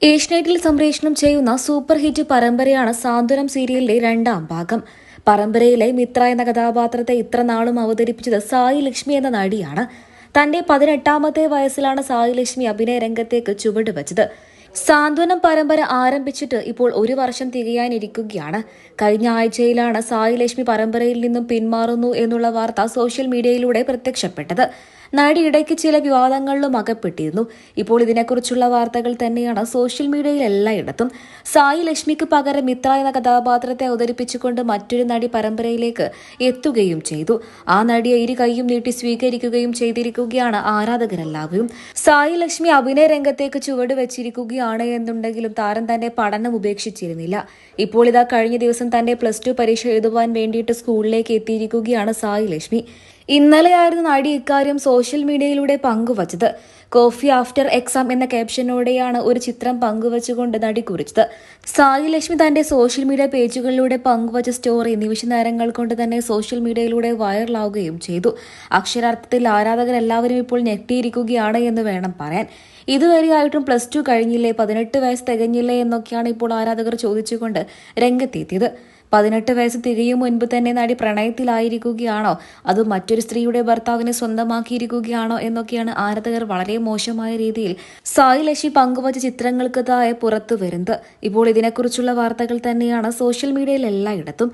ഏഷ്യനെറ്റിൽ സംപ്രേഷണം ചെയ്യുന്ന super hit പരമ്പരയാണ് സാന്ത്വനം സീരിയലിന്റെ രണ്ടാം ഭാഗം. പരമ്പരയിലെ മിത്ര എന്ന കഥാപാത്രത്തെ ഇത്ര നാളും അവതരിപ്പിച്ചത് സായി ലക്ഷ്മി എന്ന നടിയാണ്. തന്റെ 18ാമത്തെ വയസ്സിലാണ് സായി ലക്ഷ്മി അഭിനയ രംഗത്തേക്ക് ചുവടുവച്ചത്. സാന്ത്വനം പരമ്പര ആരംഭിച്ചിട്ട് ഇപ്പോൾ 1 വർഷം തികയാനിരിക്കുകയാണ്. കഴിഞ്ഞ ആഴ്ചയിലാണ് സായി ലക്ഷ്മി പരമ്പരയിൽ നിന്നും പിന്മാറുന്നു എന്നുള്ള വാർത്ത സോഷ്യൽ മീഡിയയിലൂടെ പ്രത്യക്ഷപ്പെട്ടത്. നടി ഇടയ്ക്ക് ചില വിവാദങ്ങളിലും അകപ്പെട്ടിരുന്നു. ഇപ്പോൾ ഇതിനെക്കുറിച്ചുള്ള വാർത്തകൾ തന്നെയാണ് സോഷ്യൽ മീഡിയയിൽ എല്ലായിടത്തും. സായി ലക്ഷ്മിക്ക് പകരം മിത്ര എന്ന കഥാപാത്രത്തെ അവതരിപ്പിച്ചുകൊണ്ട് മറ്റൊരു നടി പരമ്പരയിലേക്ക് എത്തുകയും ചെയ്തു. ആ നടിയെ ഇരു കൈയും നീട്ടി സ്വീകരിക്കുകയും ചെയ്തിരിക്കുകയാണ് ആരാധകരെല്ലാവരും. സായി ലക്ഷ്മി അഭിനയ രംഗത്തേക്ക് ചുവട് വെച്ചിരിക്കുകയാണ് എന്നുണ്ടെങ്കിലും താരം തന്റെ പഠനം ഉപേക്ഷിച്ചിരുന്നില്ല. ഇപ്പോൾ ഇതാ കഴിഞ്ഞ ദിവസം തന്റെ +2 പരീക്ഷ എഴുതുവാൻ വേണ്ടിയിട്ട് സ്കൂളിലേക്ക് എത്തിയിരിക്കുകയാണ് സായി ലക്ഷ്മി. ഇന്നലെയായിരുന്നു നടി ഇക്കാര്യം സോഷ്യൽ മീഡിയയിലൂടെ പങ്കുവച്ചത്. കോഫി ആഫ്റ്റർ എക്സാം എന്ന ക്യാപ്ഷനോടെയാണ് ഒരു ചിത്രം പങ്കുവച്ചുകൊണ്ട് നടി കുറിച്ചത്. സായി ലക്ഷ്മി തന്റെ സോഷ്യൽ മീഡിയ പേജുകളിലൂടെ പങ്കുവച്ച സ്റ്റോറി നിമിഷ നേരങ്ങൾ കൊണ്ട് തന്നെ സോഷ്യൽ മീഡിയയിലൂടെ വൈറലാവുകയും ചെയ്തു. അക്ഷരാർത്ഥത്തിൽ ആരാധകരെല്ലാവരും ഇപ്പോൾ ഞെട്ടിയിരിക്കുകയാണ് എന്ന് വേണം പറയാൻ. ഇതുവരെയായിട്ടും +2 കഴിഞ്ഞില്ലേ, 18 വയസ്സ് തികഞ്ഞില്ലേ എന്നൊക്കെയാണ് ഇപ്പോൾ ആരാധകർ ചോദിച്ചുകൊണ്ട് രംഗത്തെത്തിയത്. 18 വയസ്സ് തികയും മുൻപ് തന്നെ നടി പ്രണയത്തിലായിരിക്കുകയാണോ, അത് മറ്റൊരു സ്ത്രീയുടെ ഭർത്താവിനെ സ്വന്തമാക്കിയിരിക്കുകയാണോ എന്നൊക്കെയാണ് ആരാധകർ വളരെ മോശമായ രീതിയിൽ സായി ലക്ഷ്മി പങ്കുവച്ച ചിത്രങ്ങൾക്ക് താഴെ പുറത്തു വരുന്നത്. ഇപ്പോൾ ഇതിനെക്കുറിച്ചുള്ള വാർത്തകൾ തന്നെയാണ് സോഷ്യൽ മീഡിയയിൽ എല്ലായിടത്തും.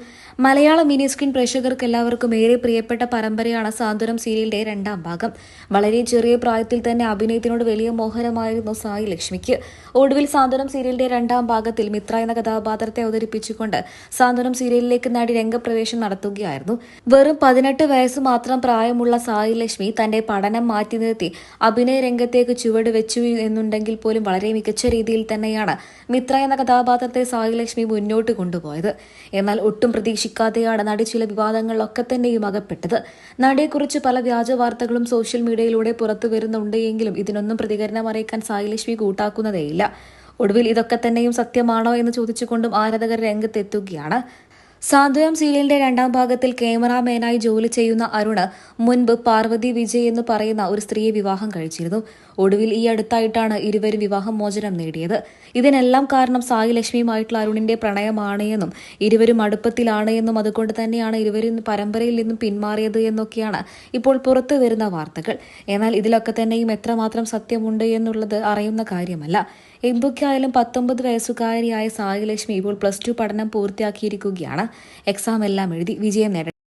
മലയാള മിനി സ്ക്രീൻ പ്രേക്ഷകർക്ക് എല്ലാവർക്കും ഏറെ പ്രിയപ്പെട്ട പരമ്പരയാണ് സാന്ത്വനം സീരിയലിന്റെ രണ്ടാം ഭാഗം. വളരെ ചെറിയ പ്രായത്തിൽ തന്നെ അഭിനയത്തിനോട് വലിയ മോഹനമായിരുന്നു സായി ലക്ഷ്മിക്ക്. ഒടുവിൽ സാന്ത്വനം സീരിയലിന്റെ രണ്ടാം ഭാഗത്തിൽ മിത്ര എന്ന കഥാപാത്രത്തെ അവതരിപ്പിച്ചുകൊണ്ട് സാന്ത്വനം സീരിയലിലേക്ക് നടി രംഗപ്രവേശം നടത്തുകയായിരുന്നു. വെറും 18 വയസ്സ് മാത്രം പ്രായമുള്ള സായി ലക്ഷ്മി തന്റെ പഠനം മാറ്റി നിർത്തി അഭിനയ രംഗത്തേക്ക് ചുവട് വെച്ചു എന്നുണ്ടെങ്കിൽ പോലും വളരെ മികച്ച രീതിയിൽ തന്നെയാണ് മിത്ര എന്ന കഥാപാത്രത്തെ സായി ലക്ഷ്മി മുന്നോട്ട് കൊണ്ടുപോയത്. എന്നാൽ ഒട്ടും പ്രതീക്ഷിക്കാതെയാണ് നടി ചില വിവാദങ്ങളിലൊക്കെ തന്നെയും അകപ്പെട്ടത്. നടിയെക്കുറിച്ച് പല വ്യാജ വാർത്തകളും സോഷ്യൽ മീഡിയയിലൂടെ പുറത്തു വരുന്നുണ്ട് എങ്കിലും ഇതിനൊന്നും പ്രതികരണം അറിയിക്കാൻ സായി ലക്ഷ്മി കൂട്ടാക്കുന്നതേയില്ല. ഒടുവിൽ ഇതൊക്കെ തന്നെയും സത്യമാണോ എന്ന് ചോദിച്ചുകൊണ്ടും ആരാധകർ രംഗത്തെത്തുകയാണ്. സാന്ത്വനം സീരിയലിന്റെ രണ്ടാം ഭാഗത്തിൽ ക്യാമറാമാനായി ജോലി ചെയ്യുന്ന അരുണ് മുൻപ് പാർവതി വിജയ് എന്ന് പറയുന്ന ഒരു സ്ത്രീയെ വിവാഹം കഴിച്ചിരുന്നു. ഒടുവിൽ ഈ അടുത്തായിട്ടാണ് ഇരുവരും വിവാഹ മോചനം നേടിയത്. ഇതിനെല്ലാം കാരണം സായി ലക്ഷ്മിയുമായിട്ടുള്ള അരുണിന്റെ പ്രണയമാണ് എന്നും ഇരുവരും അടുപ്പത്തിലാണ് എന്നും അതുകൊണ്ട് തന്നെയാണ് ഇരുവരും പരമ്പരയിൽ നിന്നും പിന്മാറിയത് എന്നൊക്കെയാണ് ഇപ്പോൾ പുറത്തു വരുന്ന വാർത്തകൾ. എന്നാൽ ഇതിലൊക്കെ തന്നെയും എത്രമാത്രം സത്യമുണ്ട് എന്നുള്ളത് അറിയുന്ന കാര്യമല്ല. എന്തൊക്കെയായാലും 19 വയസ്സുകാരിയായ സായി ലക്ഷ്മി ഇപ്പോൾ +2 പഠനം പൂർത്തിയാക്കിയിരിക്കുകയാണ്. എക്സാം എല്ലാം എഴുതി വിജയം നേടി.